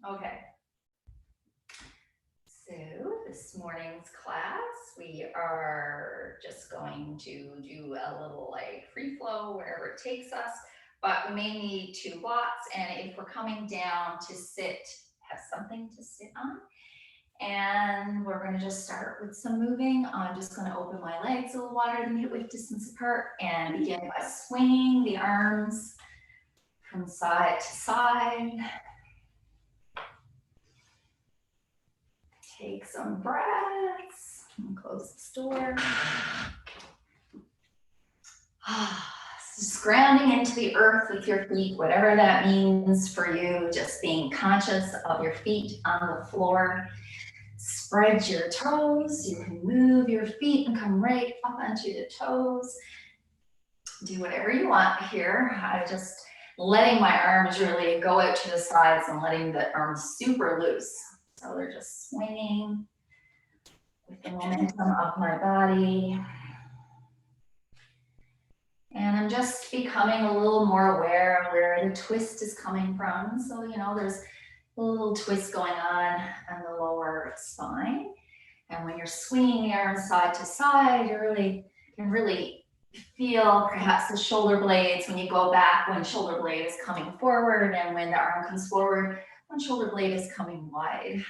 Okay. So this morning's class, we are just going to do a little like free flow wherever it takes us, but we may need 2 blocks. And if we're coming down to sit, have something to sit on. And we're going to just start with some moving. I'm just going to open my legs a little wider than hip width distance apart and begin by swinging the arms from side to side. Take some breaths and close this door. Just grounding into the earth with your feet, whatever that means for you, just being conscious of your feet on the floor. Spread your toes. You can move your feet and come right up onto the toes. Do whatever you want here. I'm just letting my arms really go out to the sides and letting the arms super loose. So they're just swinging with the momentum of my body. And I'm just becoming a little more aware of where the twist is coming from. So, you know, there's a little twist going on the lower spine. And when you're swinging the arms side to side, you can really feel perhaps the shoulder blades when you go back, when shoulder blade is coming forward, and when the arm comes forward, when shoulder blade is coming wide.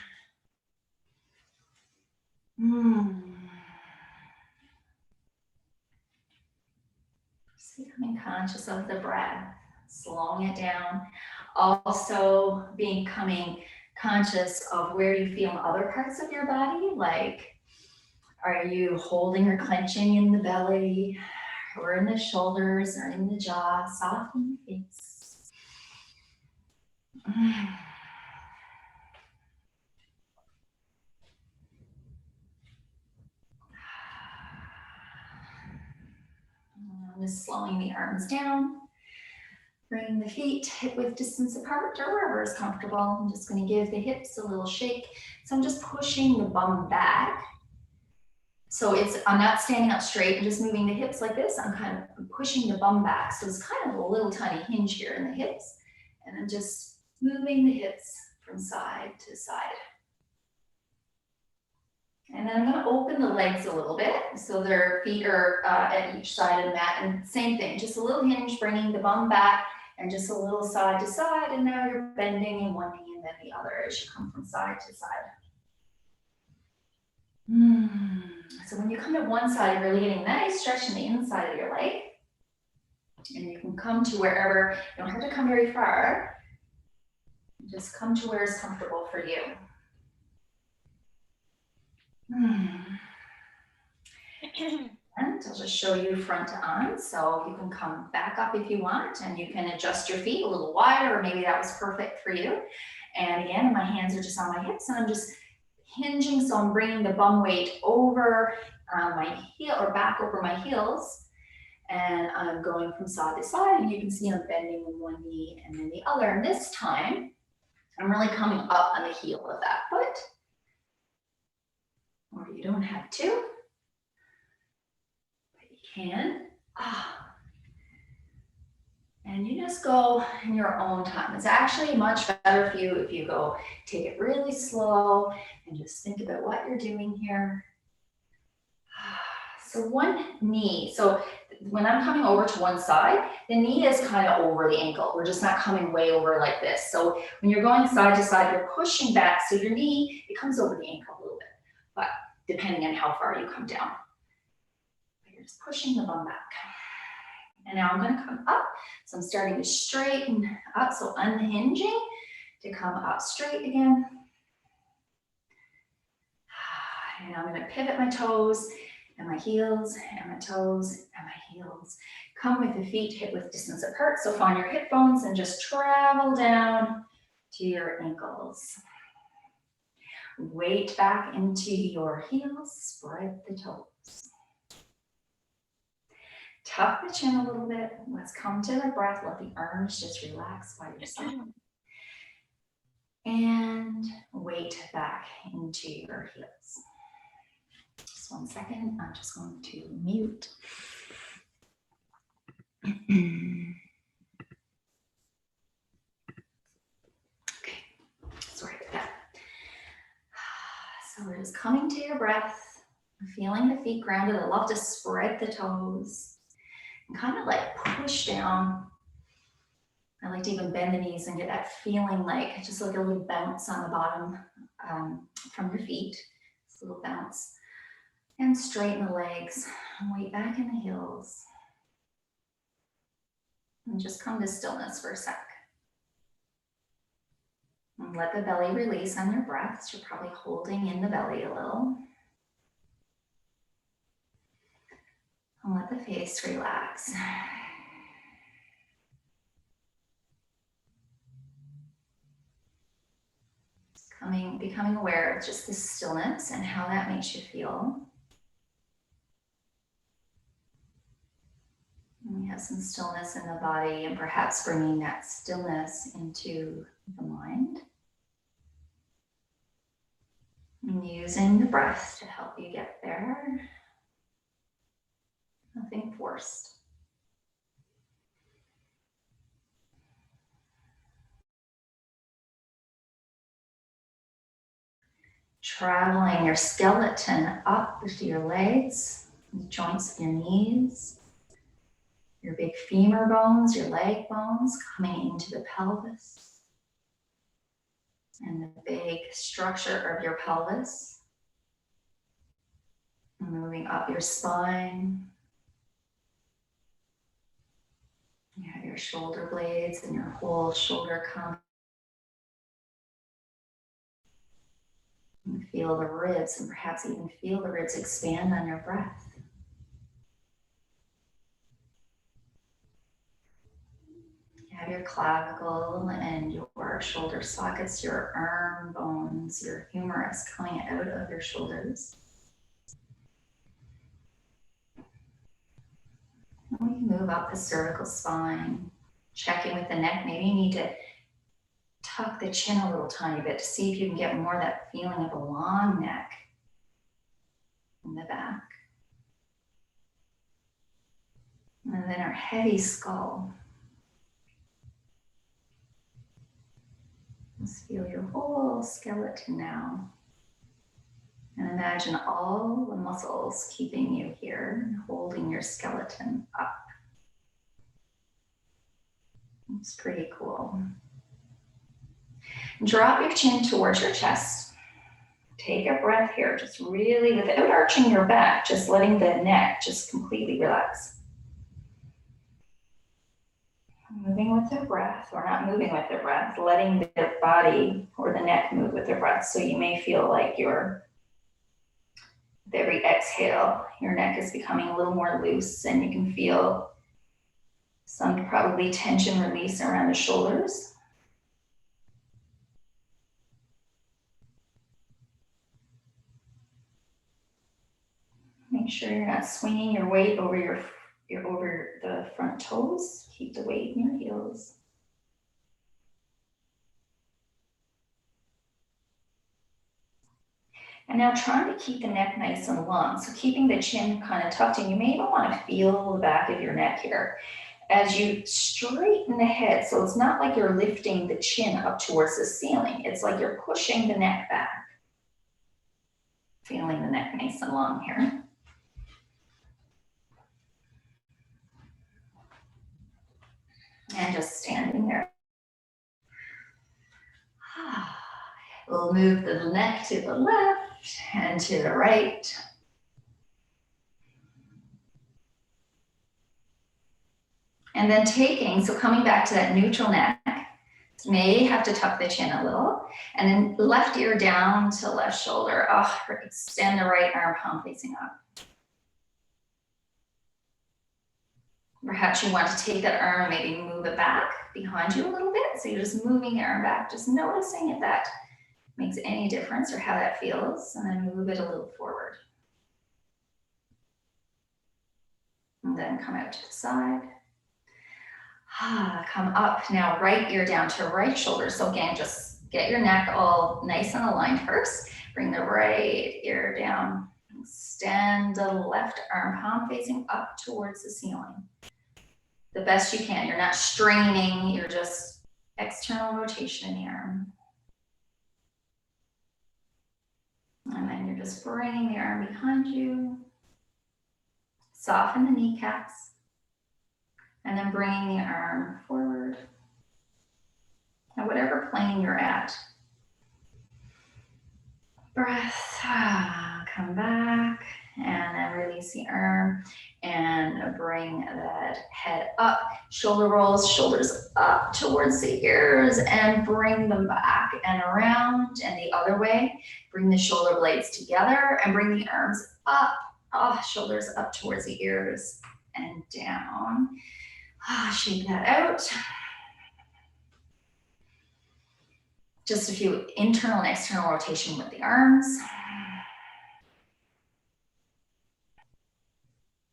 Just becoming conscious of the breath, slowing it down. Also becoming conscious of where you feel in other parts of your body, like are you holding or clenching in the belly, or in the shoulders, or in the jaw? Soften the face. Just slowing the arms down. Bring the feet hip width distance apart or wherever is comfortable. I'm just going to give the hips a little shake. So I'm just pushing the bum back. So I'm not standing up straight and just moving the hips like this. I'm kind of pushing the bum back. So it's kind of a little tiny hinge here in the hips. And I'm just moving the hips from side to side. And then I'm going to open the legs a little bit. So their feet are at each side of the mat. And same thing, just a little hinge, bringing the bum back and just a little side to side. And now you're bending in one knee and then the other as you come from side to side. So when you come to one side, you're really getting nice stretch in the inside of your leg. And you can come to wherever, you don't have to come very far. Just come to where is comfortable for you. And I'll just show you front on. So you can come back up if you want, and you can adjust your feet a little wider, or maybe that was perfect for you. And again, my hands are just on my hips, and I'm just hinging. So I'm bringing the bum weight over my heel or back over my heels. And I'm going from side to side, and you can see I'm bending in one knee and then the other. And this time, I'm really coming up on the heel of that foot. Or you don't have to, but you can. And you just go in your own time. It's actually much better for you if you go take it really slow and just think about what you're doing here. So one knee, so when I'm coming over to one side, the knee is kind of over the ankle. We're just not coming way over like this. So when you're going side to side, you're pushing back. So your knee, it comes over the ankle a little bit, but depending on how far you come down. But you're just pushing the bum back. And now I'm going to come up. So I'm starting to straighten up. So unhinging to come up straight again. And I'm going to pivot my toes and my heels and my toes and my heels. Come with the feet hip width distance apart. So find your hip bones and just travel down to your ankles. Weight back into your heels. Spread the toes. Tuck the chin a little bit. Let's come to the breath. Let the arms just relax by your side. And weight back into your heels. Just 1 second. I'm just going to mute. Okay. So we're just coming to your breath, feeling the feet grounded. I love to spread the toes and kind of like push down. I like to even bend the knees and get that feeling like just like a little bounce on the bottom from your feet. This little bounce. And straighten the legs, weight back in the heels. And just come to stillness for a sec. And let the belly release on your breaths. You're probably holding in the belly a little. And let the face relax. Becoming aware of just the stillness and how that makes you feel. And we have some stillness in the body and perhaps bringing that stillness into the mind. And using the breath to help you get there. Nothing forced. Traveling your skeleton up to your legs, the joints of your knees, your big femur bones, your leg bones coming into the pelvis, and the big structure of your pelvis. And moving up your spine. You have your shoulder blades and your whole shoulder complex. And feel the ribs, and perhaps even feel the ribs expand on your breath. You have your clavicle and your shoulder sockets, your arm bones, your humerus coming out of your shoulders. And we can move up the cervical spine, checking with the neck. Maybe you need to tuck the chin a little tiny bit to see if you can get more of that feeling of a long neck in the back. And then our heavy skull. Just feel your whole skeleton now. And imagine all the muscles keeping you here, holding your skeleton up. It's pretty cool. Drop your chin towards your chest. Take a breath here, just really without arching your back, just letting the neck just completely relax. Moving with the breath, or not moving with the breath, letting the body or the neck move with the breath. So you may feel like with every exhale, your neck is becoming a little more loose, and you can feel some probably tension release around the shoulders. Make sure you're not swinging your weight over over the front toes. Keep the weight in your heels. And now trying to keep the neck nice and long. So keeping the chin kind of tucked in. You may even want to feel the back of your neck here as you straighten the head. So it's not like you're lifting the chin up towards the ceiling. It's like you're pushing the neck back. Feeling the neck nice and long here. And just standing there. We'll move the neck to the left and to the right. And then coming back to that neutral neck, may have to tuck the chin a little. And then left ear down to left shoulder. Extend the right arm, palm facing up. Perhaps you want to take that arm and maybe move it back behind you a little bit. So you're just moving the arm back, just noticing if that makes any difference or how that feels, and then move it a little forward. And then come out to the side. Come up now, right ear down to right shoulder. So again, just get your neck all nice and aligned first. Bring the right ear down. Extend the left arm, palm facing up towards the ceiling. The best you can. You're not straining, you're just external rotation in the arm. And then you're just bringing the arm behind you. Soften the kneecaps. And then bringing the arm forward. Now, whatever plane you're at. Breath, come back, and then release the arm, and bring that head up, shoulder rolls, shoulders up towards the ears, and bring them back and around, and the other way. Bring the shoulder blades together, and bring the arms up, shoulders up towards the ears, and down. Shake that out. Just a few internal and external rotation with the arms.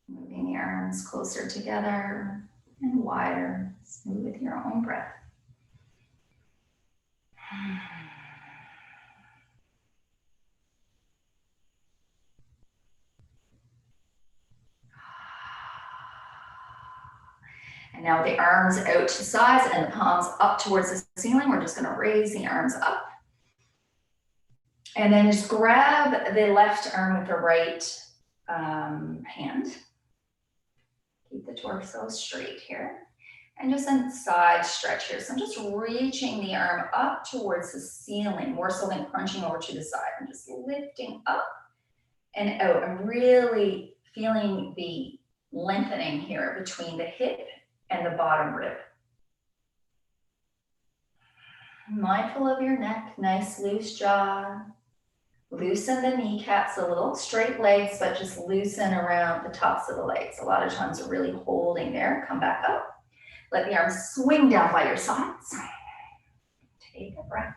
Moving the arms closer together and wider, smooth with your own breath. And now with the arms out to the sides and the palms up towards the ceiling, we're just gonna raise the arms up. And then just grab the left arm with the right hand. Keep the torso straight here. And just a side stretch here. So I'm just reaching the arm up towards the ceiling, more so than crunching over to the side. I'm just lifting up and out. I'm really feeling the lengthening here between the hip and the bottom rib. Mindful of your neck, nice loose jaw. Loosen the kneecaps a little, straight legs, but just loosen around the tops of the legs. A lot of times we're really holding there. Come back up. Let the arms swing down by your sides. Take a breath.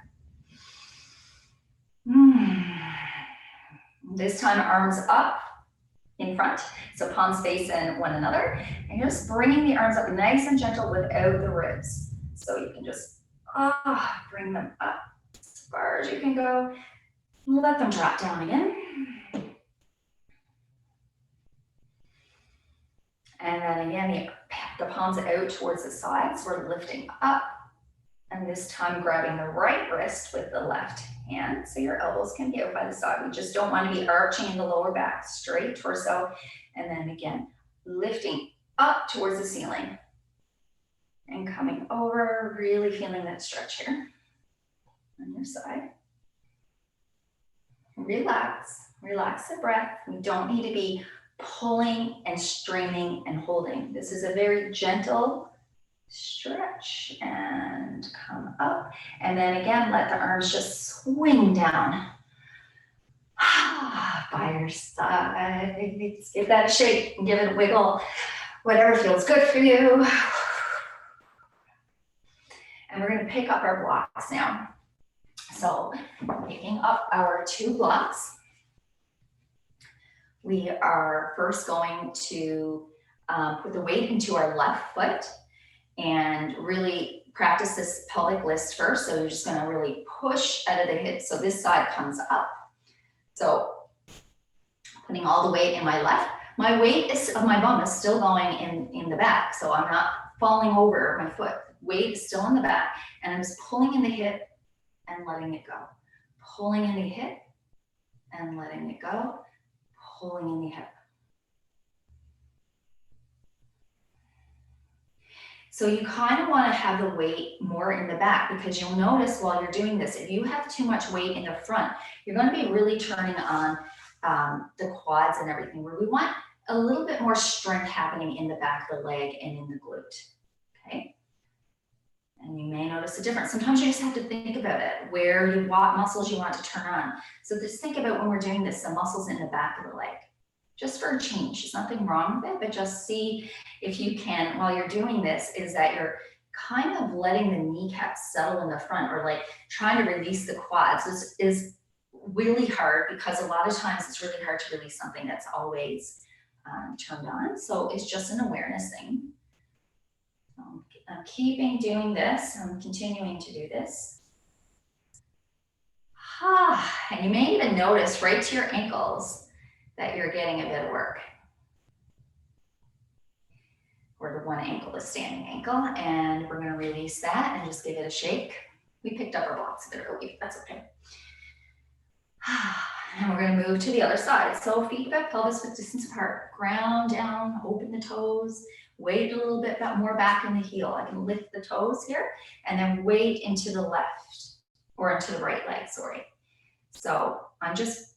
This time, arms up in front. So palms facing one another. And you're just bringing the arms up nice and gentle without the ribs. So you can just bring them up as far as you can go. Let them drop down again. And then again, the palms out towards the sides. We're lifting up. And this time grabbing the right wrist with the left hand. So your elbows can be out by the side. We just don't want to be arching in the lower back, straight torso. And then again, lifting up towards the ceiling. And coming over, really feeling that stretch here on your side. Relax, relax the breath. We don't need to be pulling and straining and holding. This is a very gentle stretch and come up. And then again, let the arms just swing down by your side. Give that a shake and give it a wiggle, whatever feels good for you. And we're going to pick up our blocks now. So picking up our 2 blocks, we are first going to put the weight into our left foot and really practice this pelvic lift first. So you're just going to really push out of the hips. So this side comes up. So putting all the weight in my left, my weight of my bum is still going in the back. So I'm not falling over my foot. Weight is still in the back, and I'm just pulling in the hip and letting it go. Pulling in the hip and letting it go. Pulling in the hip. So you kind of want to have the weight more in the back, because you'll notice while you're doing this, if you have too much weight in the front, you're going to be really turning on the quads and everything, where we want a little bit more strength happening in the back of the leg and in the glute. Okay. And you may notice a difference. Sometimes you just have to think about it, what muscles you want to turn on. So just think about when we're doing this, the muscles in the back of the leg, just for a change. There's nothing wrong with it, but just see if you can, while you're doing this, is that you're kind of letting the kneecaps settle in the front, or like trying to release the quads. This is really hard, because a lot of times it's really hard to release something that's always turned on. So it's just an awareness thing. I'm doing this. I'm continuing to do this. And you may even notice right to your ankles that you're getting a bit of work. Or the one ankle is standing ankle, and we're going to release that and just give it a shake. We picked up our blocks a bit early, that's okay. And we're gonna move to the other side. So feet back, pelvis width distance apart, ground down, open the toes, weight a little bit more back in the heel. I can lift the toes here and then weight into the left or into the right leg, sorry. So I'm just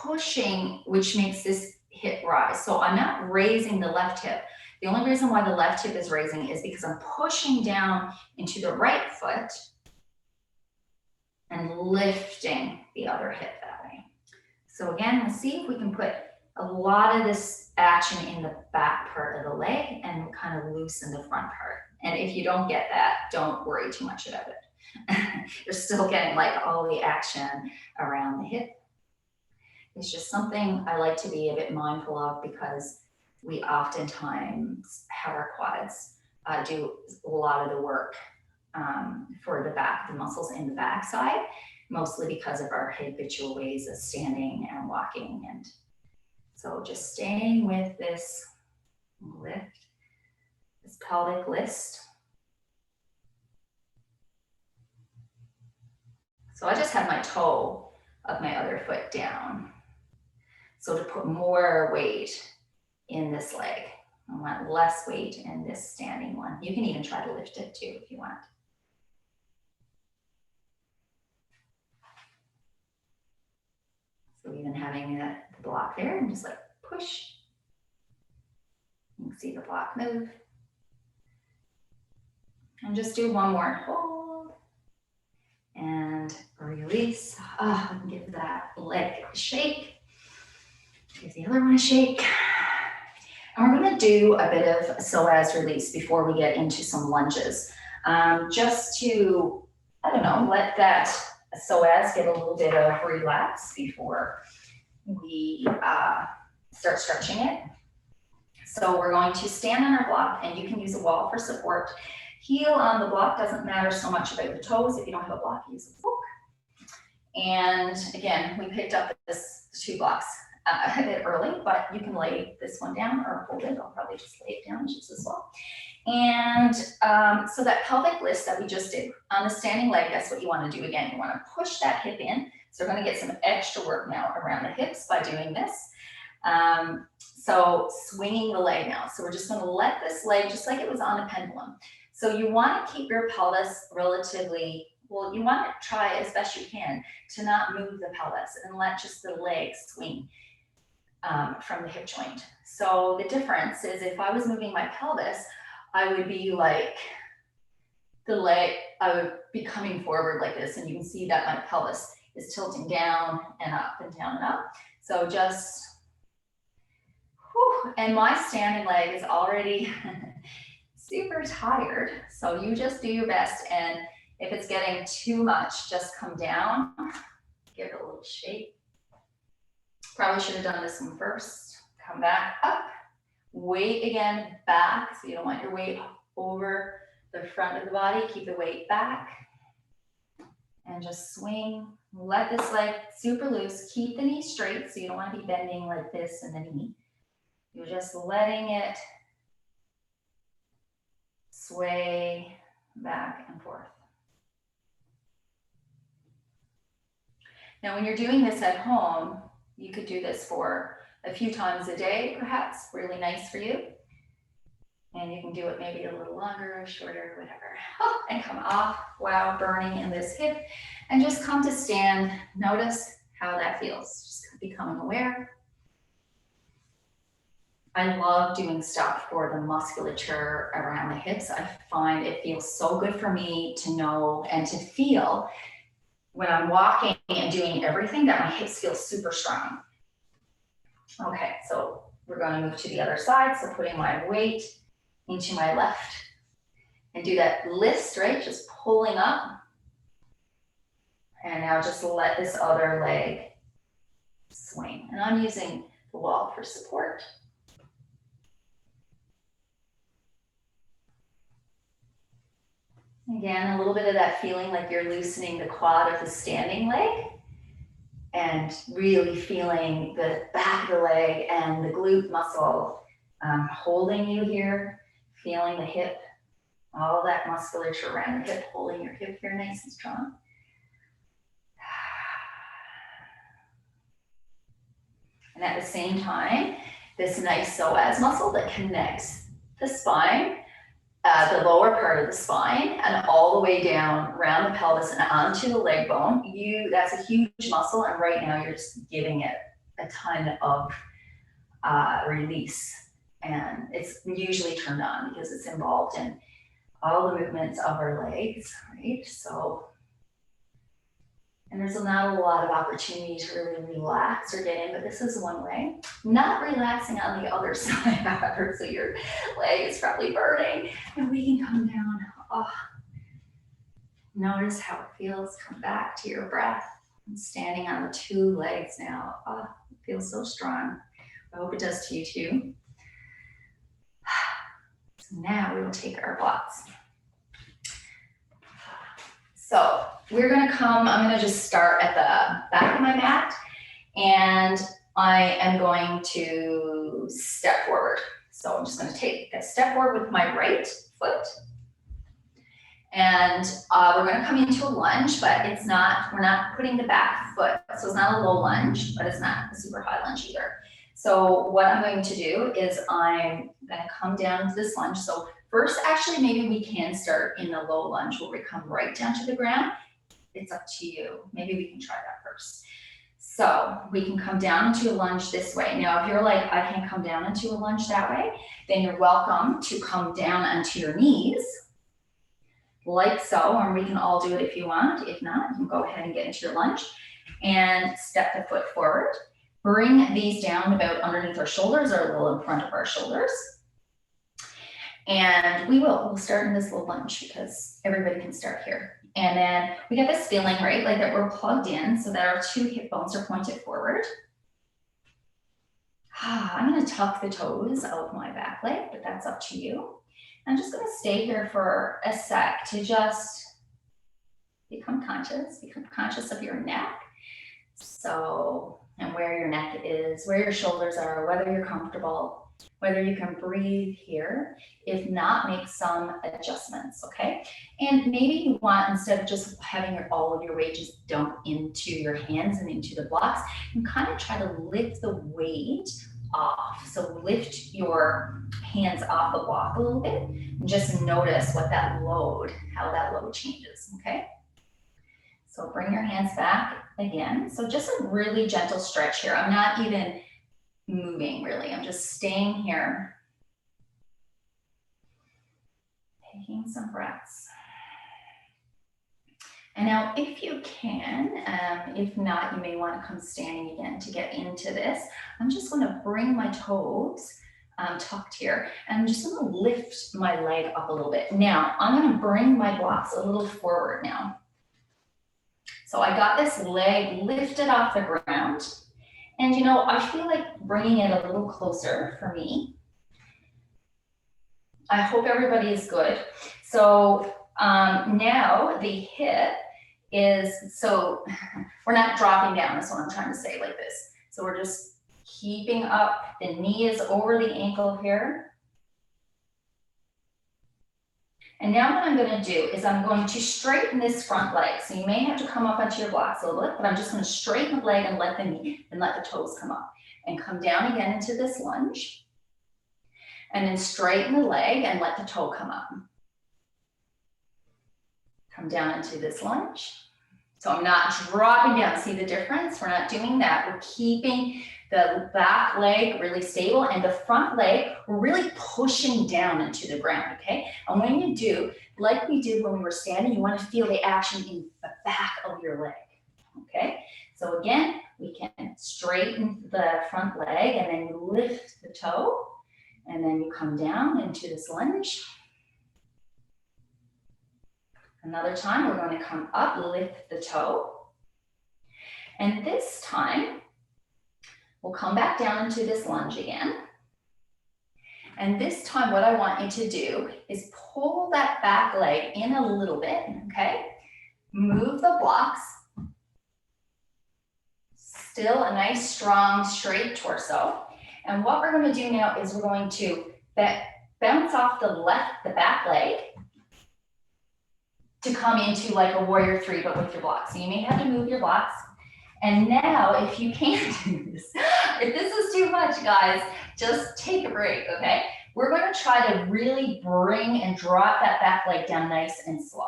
pushing, which makes this hip rise. So I'm not raising the left hip. The only reason why the left hip is raising is because I'm pushing down into the right foot and lifting the other hip that way. So again, let's see if we can put a lot of this action in the back part of the leg and kind of loosen the front part. And if you don't get that, don't worry too much about it. You're still getting like all the action around the hip. It's just something I like to be a bit mindful of because we oftentimes have our quads do a lot of the work for the back, the muscles in the back side, mostly because of our habitual ways of standing and walking. And so just staying with this lift, this pelvic list. So I just have my toe of my other foot down. So to put more weight in this leg, I want less weight in this standing one. You can even try to lift it too if you want. So even having the block there and just like push. You can see the block move. And just do one more hold. And release. Oh, I can give that leg a shake. Give the other one a shake. And we're going to do a bit of psoas release before we get into some lunges. Just to, I don't know, let that psoas get a little bit of relax before we start stretching it. So we're going to stand on our block, and you can use a wall for support. Heel on the block, doesn't matter so much about the toes. If you don't have a block, use a hook. And again, we picked up this 2 blocks a bit early, but you can lay this one down or hold it. I'll probably just lay it down just as well. And so that pelvic lift that we just did on the standing leg, that's what you want to do again. You want to push that hip in. So we're going to get some extra work now around the hips by doing this. So swinging the leg now. So we're just going to let this leg, just like it was on a pendulum. So you want to keep your pelvis relatively, well, you want to try as best you can to not move the pelvis and let just the leg swing from the hip joint. So the difference is if I was moving my pelvis, I would be like the leg, I would be coming forward like this, and you can see that my pelvis is tilting down and up and down and up. So just, whew, and my standing leg is already super tired. So you just do your best. And if it's getting too much, just come down, give it a little shake. Probably should have done this one first. Come back up, weight again back. So you don't want your weight over the front of the body. Keep the weight back and just swing. Let this leg super loose. Keep the knee straight. So you don't want to be bending like this in the knee. You're just letting it sway back and forth. Now, when you're doing this at home, you could do this for a few times a day, perhaps, really nice for you. And you can do it maybe a little longer or shorter, whatever. Oh, and come off, wow, burning in this hip. And just come to stand. Notice how that feels. Just becoming aware. I love doing stuff for the musculature around the hips. I find it feels so good for me to know and to feel when I'm walking and doing everything that my hips feel super strong. Okay, so we're going to move to the other side. So putting my weight into my left and do that lift, right? Just pulling up. And now just let this other leg swing. And I'm using the wall for support. Again, a little bit of that feeling like you're loosening the quad of the standing leg and really feeling the back of the leg and the glute muscle holding you here, feeling the hip, all that musculature around the hip, holding your hip here nice and strong. And at the same time, this nice psoas muscle that connects the spine, the lower part of the spine, and all the way down around the pelvis and onto the leg bone. That's a huge muscle, and right now you're just giving it a ton of release. And it's usually turned on because it's involved in all the movements of our legs, right? So, and there's not a lot of opportunity to really relax or get in, but this is one way. Not relaxing on the other side, however, so your leg is probably burning. And we can come down. Oh. Notice how it feels. Come back to your breath. I'm standing on the two legs now. Oh, it feels so strong. I hope it does to you too. So now we will take our blocks. So we're gonna I'm gonna just start at the back of my mat, and I am going to step forward. So I'm just gonna take a step forward with my right foot. And we're gonna come into a lunge, but we're not putting the back foot. So it's not a low lunge, but it's not a super high lunge either. So what I'm going to do is I'm gonna come down to this lunge. So first, actually, maybe we can start in the low lunge where we come right down to the ground. It's up to you. Maybe we can try that first. So we can come down into a lunge this way. Now, if you're like, I can't come down into a lunge that way, then you're welcome to come down onto your knees, like so, or we can all do it if you want. If not, you can go ahead and get into your lunge and step the foot forward. Bring these down about underneath our shoulders or a little in front of our shoulders. And we'll start in this little lunge because everybody can start here. And then we get this feeling, right, like that we're plugged in so that our two hip bones are pointed forward. I'm gonna tuck the toes of my back leg, but that's up to you. I'm just gonna stay here for a sec to just become conscious of your neck. So, and where your neck is, where your shoulders are, whether you're comfortable, whether you can breathe here. If not, make some adjustments, okay? And maybe you want, instead of just having all of your weight just dump into your hands and into the blocks, you kind of try to lift the weight off. So lift your hands off the block a little bit and just notice what that load, how that load changes, okay? So bring your hands back again. So just a really gentle stretch here. I'm not even moving really. I'm just staying here. Taking some breaths. And now if you can, if not, you may want to come standing again to get into this. I'm just going to bring my toes tucked here, and I'm just going to lift my leg up a little bit. Now, I'm going to bring my blocks a little forward now. So I got this leg lifted off the ground, and you know, I feel like bringing it a little closer for me. I hope everybody is good. So now the hip is, so we're not dropping down, that's what I'm trying to say, like this. So we're just keeping up, the knee is over the ankle here. And now what I'm gonna do is I'm going to straighten this front leg. So you may have to come up onto your blocks a little bit, but I'm just gonna straighten the leg and let the knee and let the toes come up. And come down again into this lunge. And then straighten the leg and let the toe come up. Come down into this lunge. So I'm not dropping down. See the difference? We're not doing that. We're keeping the back leg really stable, and the front leg, we're really pushing down into the ground, okay? And when you do, like we did when we were standing, you want to feel the action in the back of your leg, okay? So again, we can straighten the front leg and then you lift the toe, and then you come down into this lunge. Another time, we're going to come up, lift the toe. And this time, we'll come back down into this lunge again. And this time, what I want you to do is pull that back leg in a little bit, okay? Move the blocks. Still a nice, strong, straight torso. And what we're going to do now is we're going to bounce off the back leg to come into like a warrior three, but with your blocks. So you may have to move your blocks. And now, if you can't do this, If this is too much, guys, just take a break, okay? We're going to try to really bring and drop that back leg down nice and slow.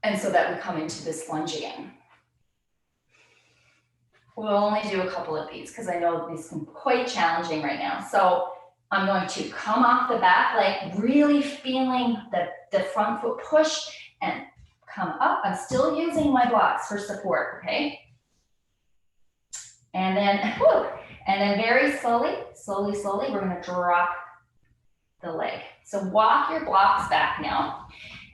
And so that we come into this lunge again. We'll only do a couple of these because I know these can be quite challenging right now. So I'm going to come off the back leg, really feeling the front foot push and come up. I'm still using my blocks for support, okay? And then very slowly, we're gonna drop the leg. So walk your blocks back now.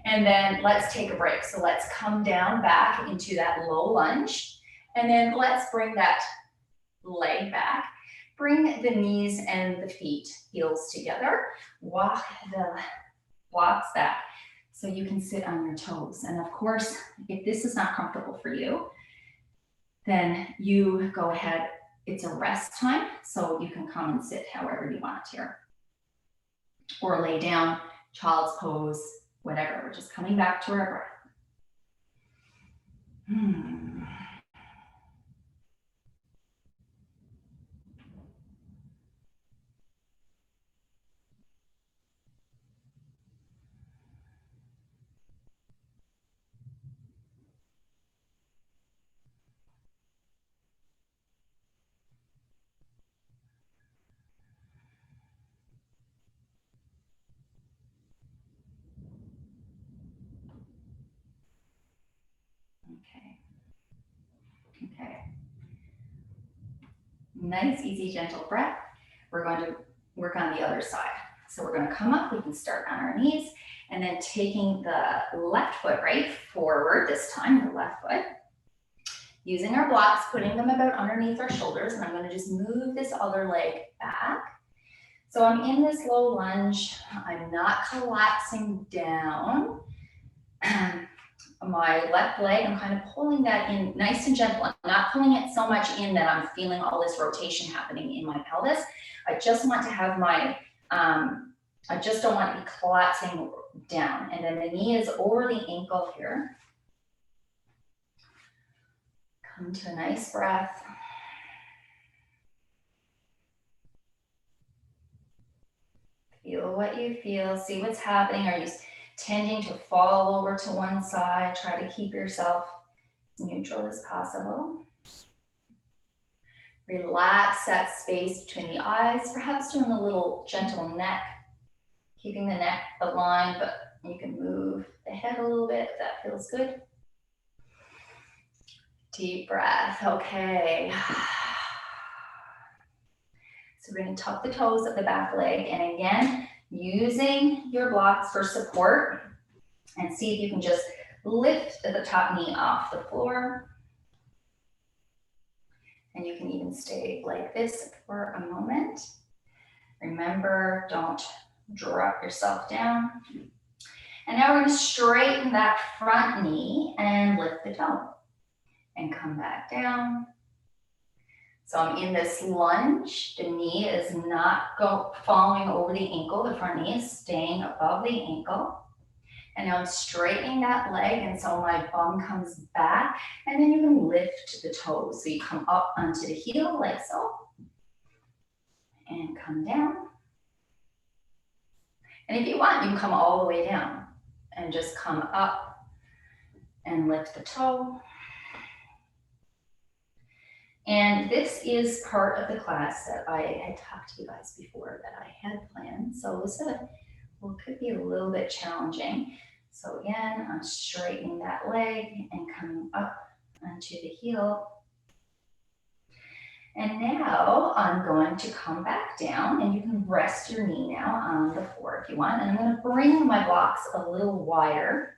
And then let's take a break. So let's come down back into that low lunge. And then let's bring that leg back. Bring the knees and the feet, heels together. Walk the blocks back so you can sit on your toes. And of course, if this is not comfortable for you, then you go ahead. It's a rest time, so you can come and sit however you want here. Or lay down, child's pose, whatever. We're just coming back to our breath. Okay. Nice, easy, gentle breath. We're going to work on the other side. So we're going to come up. We can start on our knees and then taking the left foot right forward this time, the left foot. Using our blocks, putting them about underneath our shoulders, and I'm going to just move this other leg back. So I'm in this low lunge. I'm not collapsing down. My left leg, I'm kind of pulling that in nice and gentle. I'm not pulling it so much in that I'm feeling all this rotation happening in my pelvis. I just want to have my, I just don't want to be collapsing down. And then the knee is over the ankle here. Come to a nice breath. Feel what you feel, see what's happening. Are you tending to fall over to one side? Try to keep yourself as neutral as possible. Relax that space between the eyes, perhaps doing a little gentle neck, keeping the neck aligned, but you can move the head a little bit if that feels good. Deep breath, okay. So we're going to tuck the toes of the back leg, and again, using your blocks for support, and see if you can just lift the top knee off the floor. And you can even stay like this for a moment. Remember, don't drop yourself down. And now we're going to straighten that front knee and lift the toe. And come back down. So I'm in this lunge. The knee is not falling over the ankle. The front knee is staying above the ankle. And now I'm straightening that leg, and so my bum comes back, and then you can lift the toes. So you come up onto the heel like so, and come down. And if you want, you can come all the way down and just come up and lift the toe. And this is part of the class that I had talked to you guys before that I had planned. So this could be a little bit challenging. So again, I'm straightening that leg and coming up onto the heel. And now I'm going to come back down, and you can rest your knee now on the floor if you want. And I'm going to bring my blocks a little wider.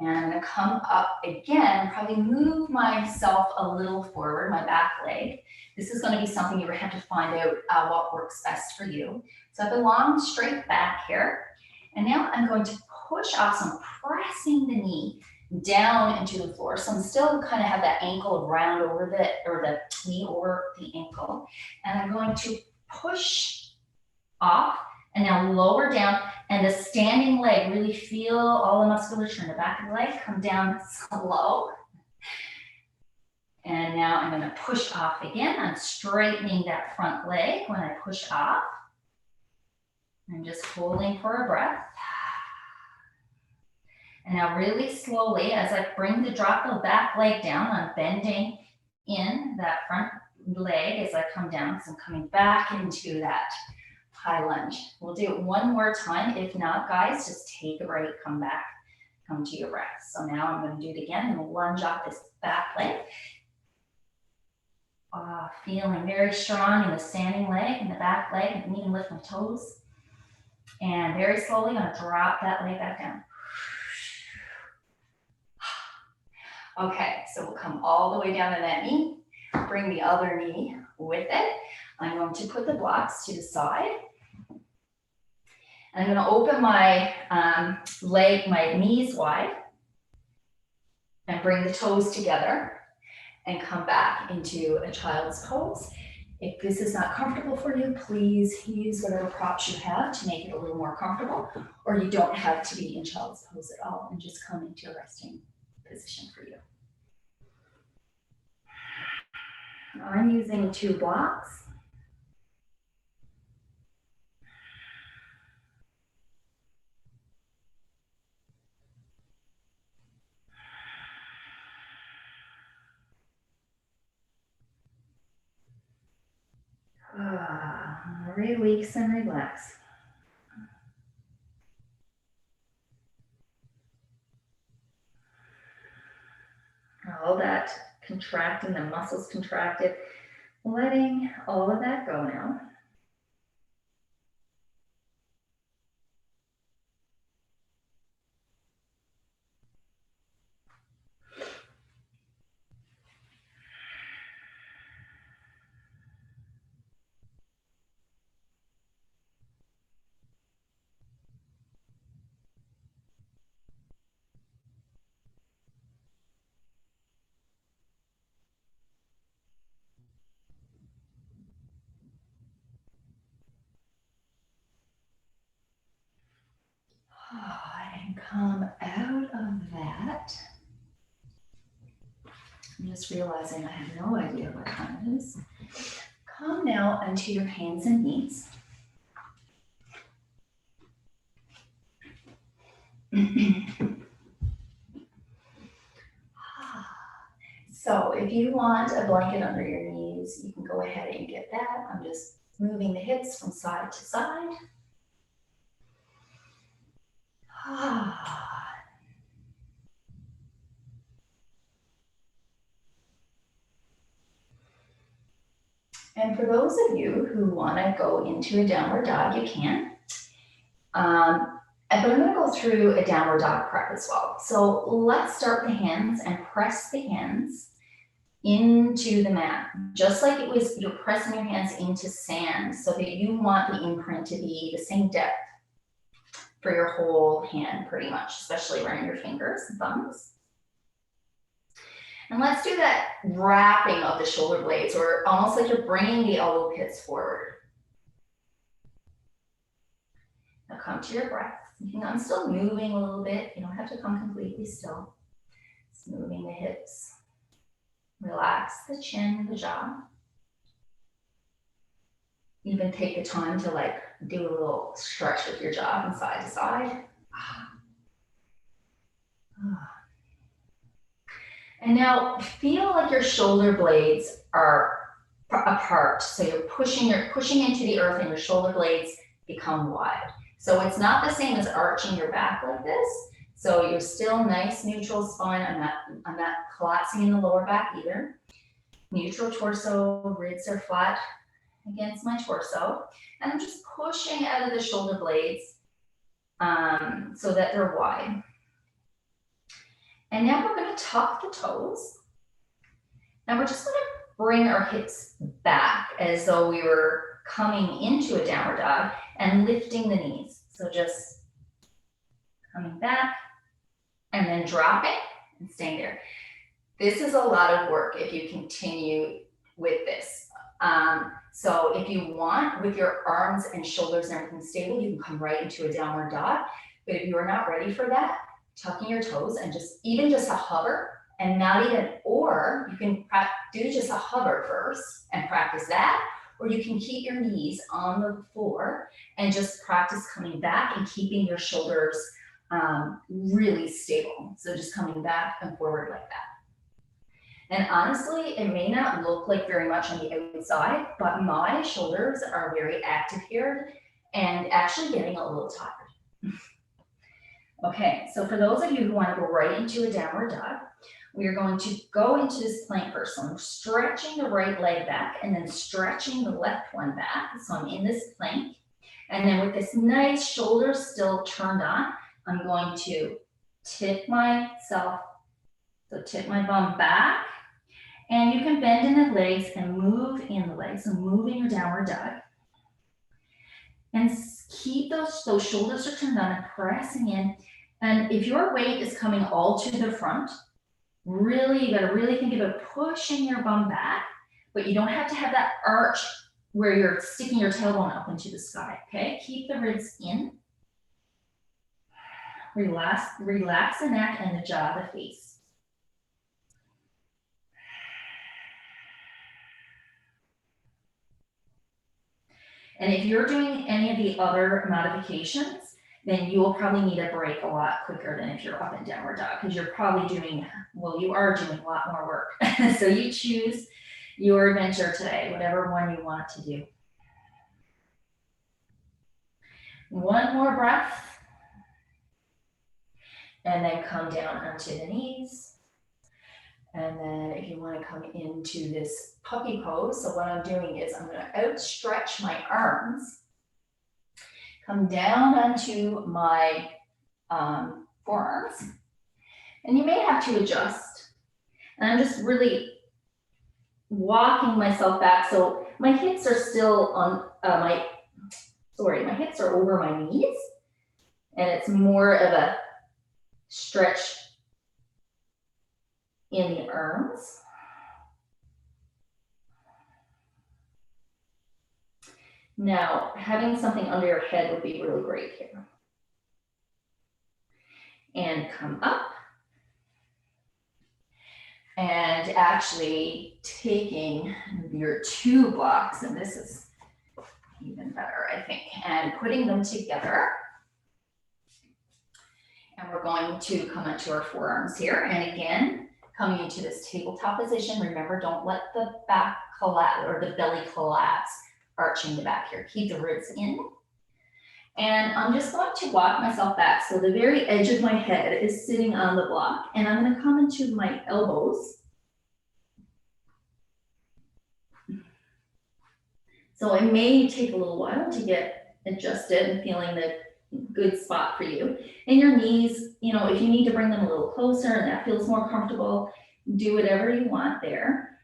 And I'm going to come up again, probably move myself a little forward, my back leg. This is going to be something you're going to have to find out what works best for you. So I have a long straight back here. And now I'm going to push off, so I'm pressing the knee down into the floor. So I'm still kind of have that ankle round over the knee over the ankle. And I'm going to push off and now lower down, and the standing leg, really feel all the musculature in the back of the leg come down slow. And now I'm gonna push off again. I'm straightening that front leg when I push off. I'm just holding for a breath. And now really slowly, as I drop the back leg down, I'm bending in that front leg as I come down, because I'm coming back into that high lunge. We'll do it one more time. If not, guys, just take a break, come back, come to your breath. So now I'm going to do it again. I'm going to lunge off this back leg. Feeling very strong in the standing leg and the back leg. I can even lift my toes. And very slowly, I'm going to drop that leg back down. Okay, so we'll come all the way down to that knee. Bring the other knee with it. I'm going to put the blocks to the side. And I'm going to open my my knees wide and bring the toes together and come back into a child's pose. If this is not comfortable for you, please use whatever props you have to make it a little more comfortable, or you don't have to be in child's pose at all and just come into a resting position for you. I'm using 2 blocks. Release and relax. All that contracting, the muscles contracted, letting all of that go now. And come out of that. I'm just realizing I have no idea what time it is. Come now onto your hands and knees. So if you want a blanket under your knees, you can go ahead and get that. I'm just moving the hips from side to side. And for those of you who want to go into a downward dog, you can. But I'm going to go through a downward dog prep as well. So let's start the hands and press the hands into the mat, just like it was you're pressing your hands into sand, so that you want the imprint to be the same depth for your whole hand pretty much, especially around your fingers and thumbs. And let's do that wrapping of the shoulder blades, or almost like you're bringing the elbow pits forward. Now come to your breath. I'm still moving a little bit. You don't have to come completely still. Just moving the hips. Relax the chin, the jaw. Even take the time to like do a little stretch with your jaw from side to side. And now feel like your shoulder blades are apart. So you're pushing into the earth and your shoulder blades become wide. So it's not the same as arching your back like this. So you're still nice, neutral spine. I'm not collapsing in the lower back either. Neutral torso, ribs are flat against my torso. And I'm just pushing out of the shoulder blades so that they're wide. And now we're going to tuck the toes. Now we're just going to bring our hips back as though we were coming into a downward dog and lifting the knees. So just coming back and then dropping and staying there. This is a lot of work if you continue with this. So if you want, with your arms and shoulders and everything stable, you can come right into a downward dog. But if you are not ready for that, tucking your toes and just a hover and not even, or you can do just a hover first and practice that, or you can keep your knees on the floor and just practice coming back and keeping your shoulders really stable. So just coming back and forward like that. And honestly, it may not look like very much on the outside, but my shoulders are very active here and actually getting a little tired. Okay, so for those of you who want to go right into a downward dog, we are going to go into this plank first. So I'm stretching the right leg back and then stretching the left one back. So I'm in this plank. And then with this nice shoulders still turned on, I'm going to tip myself, so tip my bum back. And you can bend in the legs and move in the legs. So moving your downward dog. And keep those shoulders are turned on and pressing in. And if your weight is coming all to the front, really, you gotta really think about pushing your bum back, but you don't have to have that arch where you're sticking your tailbone up into the sky, okay? Keep the ribs in. Relax the neck and the jaw, the face. And if you're doing any of the other modifications, then you will probably need a break a lot quicker than if you're up and downward dog, because you're probably doing, well, you are doing a lot more work. So you choose your adventure today, whatever one you want to do. One more breath. And then come down onto the knees. And then if you want to come into this puppy pose, so what I'm doing is I'm going to outstretch my arms, come down onto my forearms, and you may have to adjust. And I'm just really walking myself back. So my hips are still on my hips are over my knees, and it's more of a stretch in the arms. Now, having something under your head would be really great here. And come up. And actually taking your two blocks, and this is even better, I think, and putting them together. And we're going to come onto our forearms here. And again, coming into this tabletop position. Remember, don't let the back collapse or the belly collapse, arching the back here. Keep the ribs in. And I'm just going to walk myself back. So the very edge of my head is sitting on the block, and I'm going to come into my elbows. So it may take a little while to get adjusted and feeling the good spot for you. And your knees, you know, if you need to bring them a little closer and that feels more comfortable, do whatever you want there.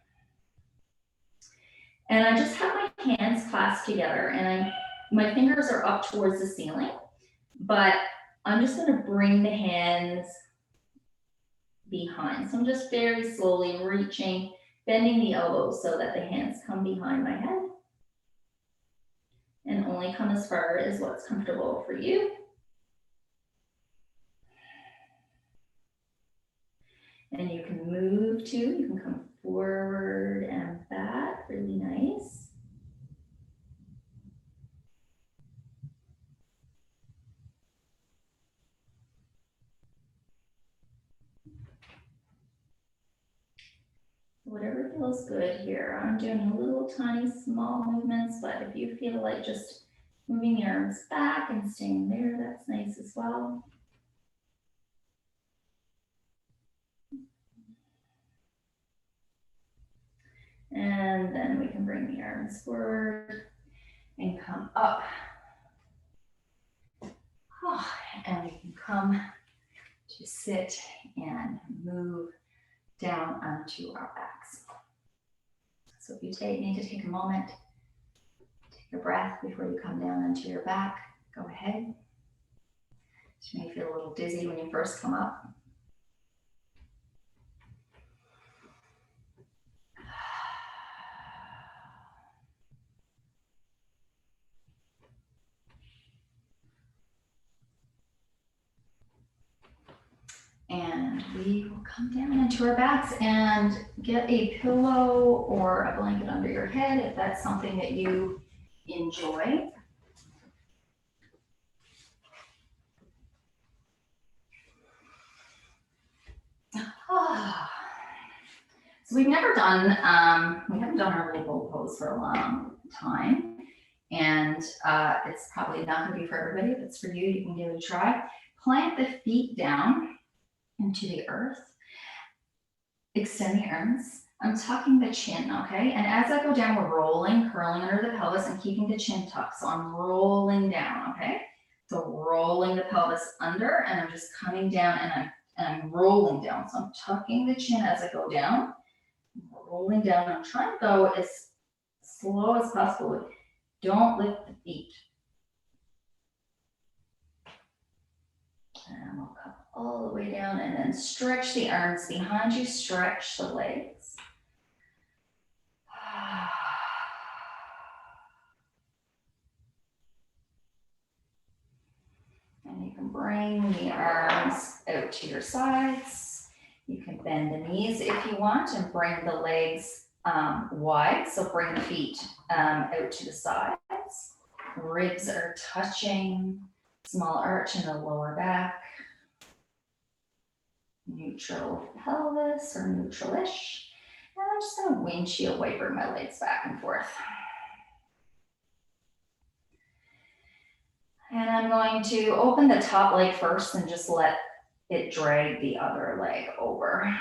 And I just have my hands clasped together, and my fingers are up towards the ceiling, but I'm just going to bring the hands behind. So I'm just very slowly reaching, bending the elbows so that the hands come behind my head and only come as far as what's comfortable for you. And you can move too. You can come forward and back, really nice. Whatever feels good here. I'm doing little tiny small movements, but if you feel like just moving your arms back and staying there, that's nice as well. And then we can bring the arms forward and come up. And we can come to sit and move down onto our backs. So if you need to take a moment, take a breath before you come down onto your back, go ahead. You may feel a little dizzy when you first come up. And we will come down into our backs and get a pillow or a blanket under your head if that's something that you enjoy. So we haven't done our little bowl pose for a long time. And it's probably not gonna be for everybody. If it's for you, you can give it a try. Plant the feet down into the earth. Extend the arms. I'm tucking the chin, okay? And as I go down, we're rolling, curling under the pelvis and keeping the chin tucked. So I'm rolling down, okay? So rolling the pelvis under, and I'm just coming down and I'm rolling down. So I'm tucking the chin as I go down, rolling down. I'm trying to go as slow as possible. Don't lift the feet. And we'll come all the way down and then stretch the arms behind you, stretch the legs. And you can bring the arms out to your sides. You can bend the knees if you want and bring the legs wide. So bring the feet out to the sides. Ribs are touching. Small arch in the lower back. Neutral pelvis or neutral-ish. And I'm just going to windshield wiper my legs back and forth. And I'm going to open the top leg first and just let it drag the other leg over.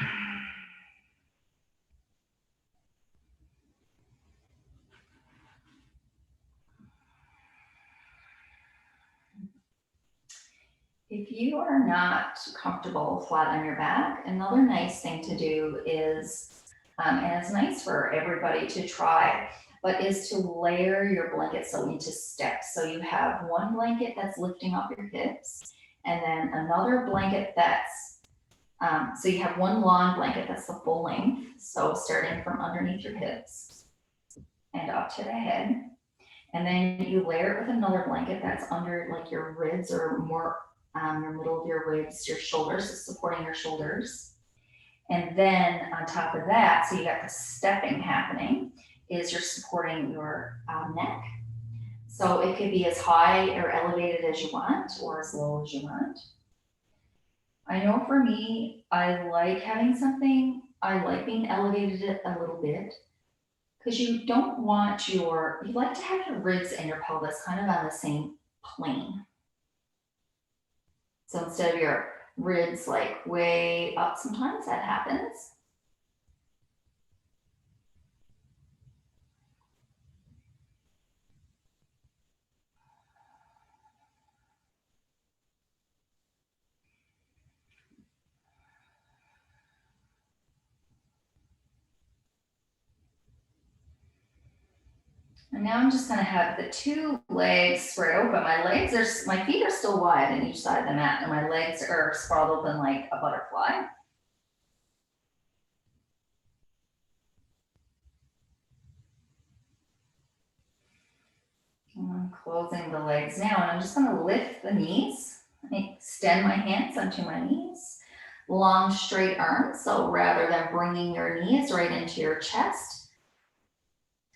If you are not comfortable flat on your back, another nice thing to do is, and it's nice for everybody to try, but is to layer your blanket so into steps. So you have one blanket that's lifting up your hips, and then another blanket that's, so you have one long blanket that's the full length. So starting from underneath your hips and up to the head. And then you layer it with another blanket that's under like your ribs or more your middle of your ribs, your shoulders, is supporting your shoulders. And then on top of that, so you got the stepping happening, is you're supporting your neck. So it could be as high or elevated as you want or as low as you want. I know for me, I like having something, I like being elevated a little bit because you don't want you like to have your ribs and your pelvis kind of on the same plane. So instead of your ribs like way up, sometimes that happens. And now I'm just gonna have the two legs spread open. My feet are still wide on each side of the mat, and my legs are sprawled open like a butterfly. And I'm closing the legs now, and I'm just gonna lift the knees, extend my hands onto my knees, long straight arms. So rather than bringing your knees right into your chest,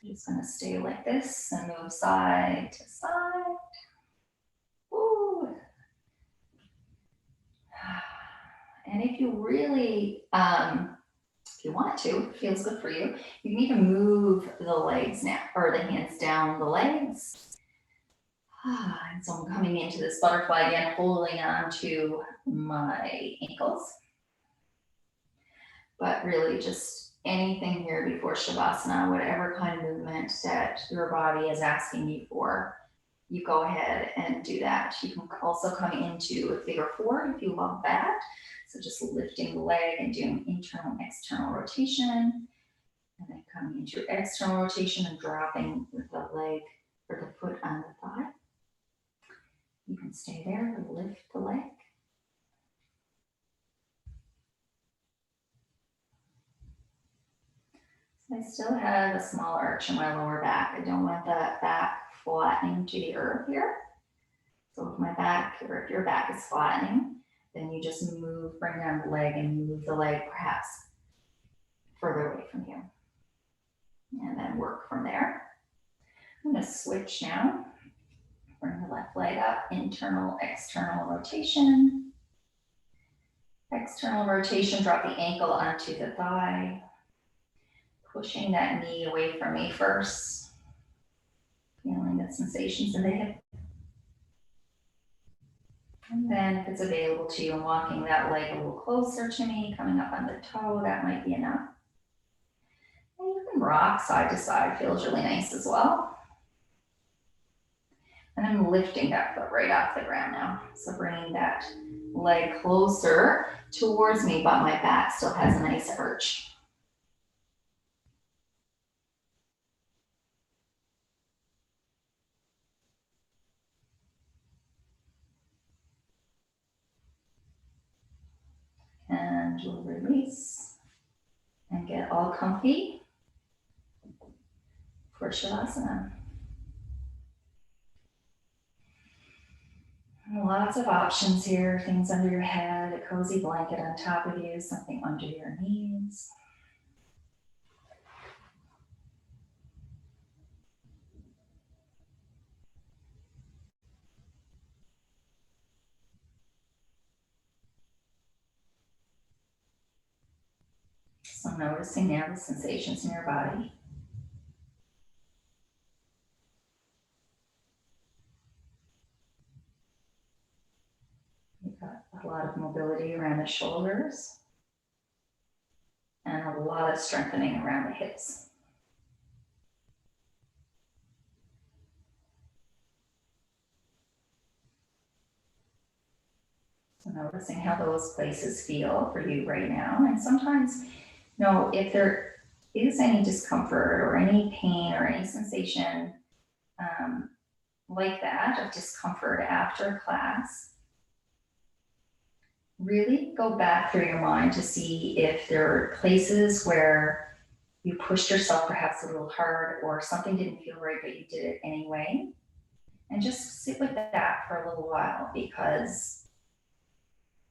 I'm just gonna stay like this and move side to side. Ooh. And if you really, if you want to, it feels good for you, you can even move the legs now, or the hands down the legs. And so I'm coming into this butterfly again, holding on to my ankles. But really just anything here before Shavasana, whatever kind of movement that your body is asking you for, you go ahead and do that. You can also come into a figure four if you love that. So just lifting the leg and doing internal and external rotation. And then coming into your external rotation and dropping with the leg or the foot on the thigh. You can stay there and lift the leg. I still have a small arch in my lower back. I don't want that back flattening to the earth here. So if my back, or if your back is flattening, then you just bring down the leg and move the leg perhaps further away from you. And then work from there. I'm going to switch now. Bring the left leg up, internal, external rotation. External rotation, drop the ankle onto the thigh. Pushing that knee away from me first. Feeling the sensations in the hip. And then if it's available to you, I'm walking that leg a little closer to me, coming up on the toe, that might be enough. And you can rock side to side, feels really nice as well. And I'm lifting that foot right off the ground now. So bringing that leg closer towards me, but my back still has a nice arch. And we'll release and get all comfy for Shavasana. Lots of options here, things under your head, a cozy blanket on top of you, something under your knees. So noticing now the sensations in your body. You've got a lot of mobility around the shoulders and a lot of strengthening around the hips. So noticing how those places feel for you right now. And sometimes, if there is any discomfort or any pain or any sensation like that of discomfort after class, really go back through your mind to see if there are places where you pushed yourself perhaps a little hard or something didn't feel right, but you did it anyway. And just sit with that for a little while, because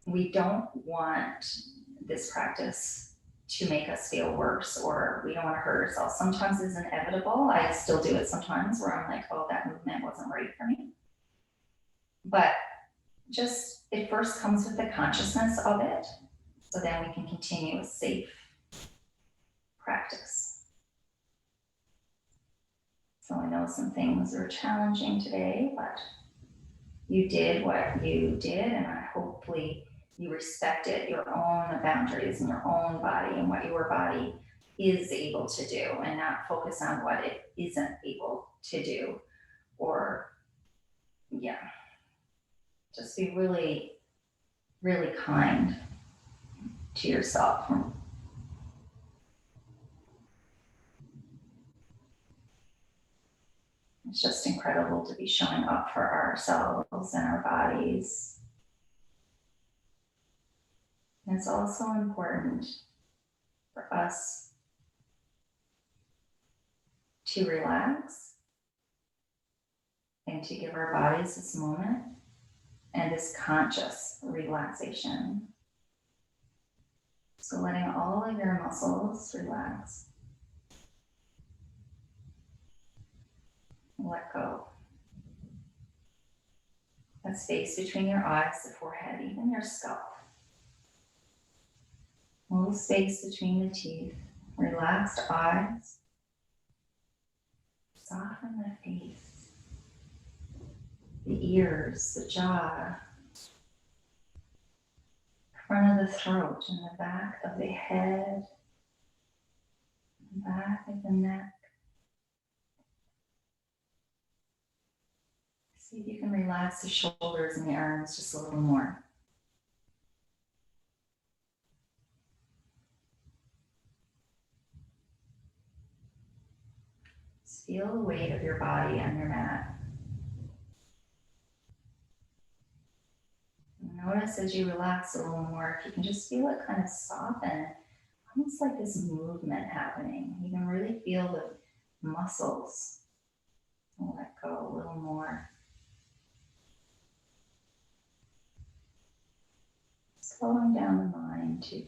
we don't want this practice to make us feel worse, or we don't want to hurt ourselves. Sometimes it's inevitable. I still do it sometimes where I'm like, oh, that movement wasn't right for me. But just, it first comes with the consciousness of it, so then we can continue a safe practice. So I know some things are challenging today, but you did what you did, and hopefully you respected your own boundaries and your own body and what your body is able to do, and not focus on what it isn't able to do. Or, just be really, really kind to yourself. It's just incredible to be showing up for ourselves and our bodies. And it's also important for us to relax and to give our bodies this moment and this conscious relaxation. So letting all of your muscles relax. Let go. That space between your eyes, the forehead, even your scalp. A little space between the teeth. Relaxed eyes. Soften the face. The ears, the jaw. Front of the throat and the back of the head. Back of the neck. See if you can relax the shoulders and the arms just a little more. Just feel the weight of your body on your mat. Notice as you relax a little more, if you can just feel it kind of soften, almost like this movement happening. You can really feel the muscles. Let go a little more. slowing down the mind too.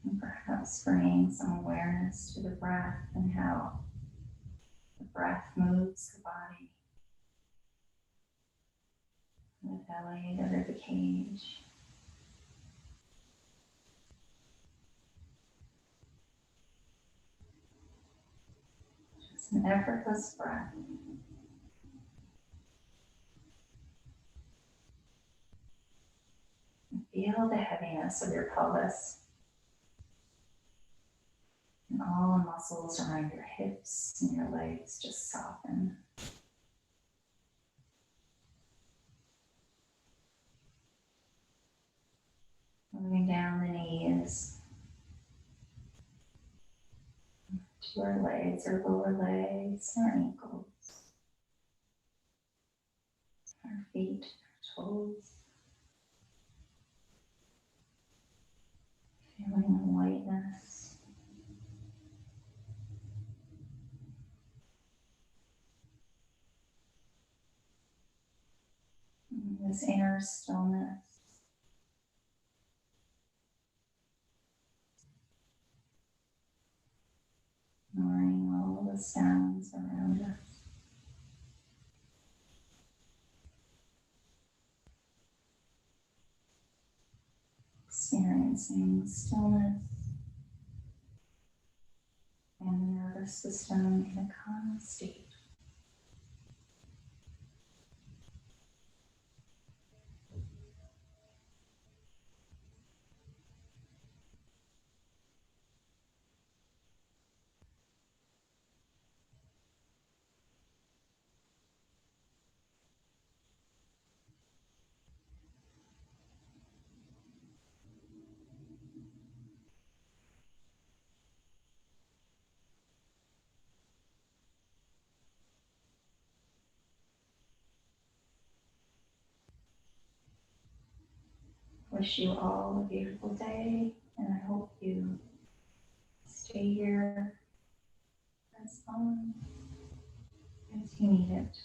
And perhaps bringing some awareness to the breath and how the breath moves the body, the belly, the rib cage. Just an effortless breath. And feel the heaviness of your pelvis and all the muscles around your hips and your legs just soften. Moving down the knees to our legs, our lower legs, our ankles, our feet, our toes. Feeling the lightness. And this inner stillness. Ignoring all the sounds around us. Experiencing stillness and the nervous system in a calm state. Wish you all a beautiful day, and I hope you stay here as long as you need it.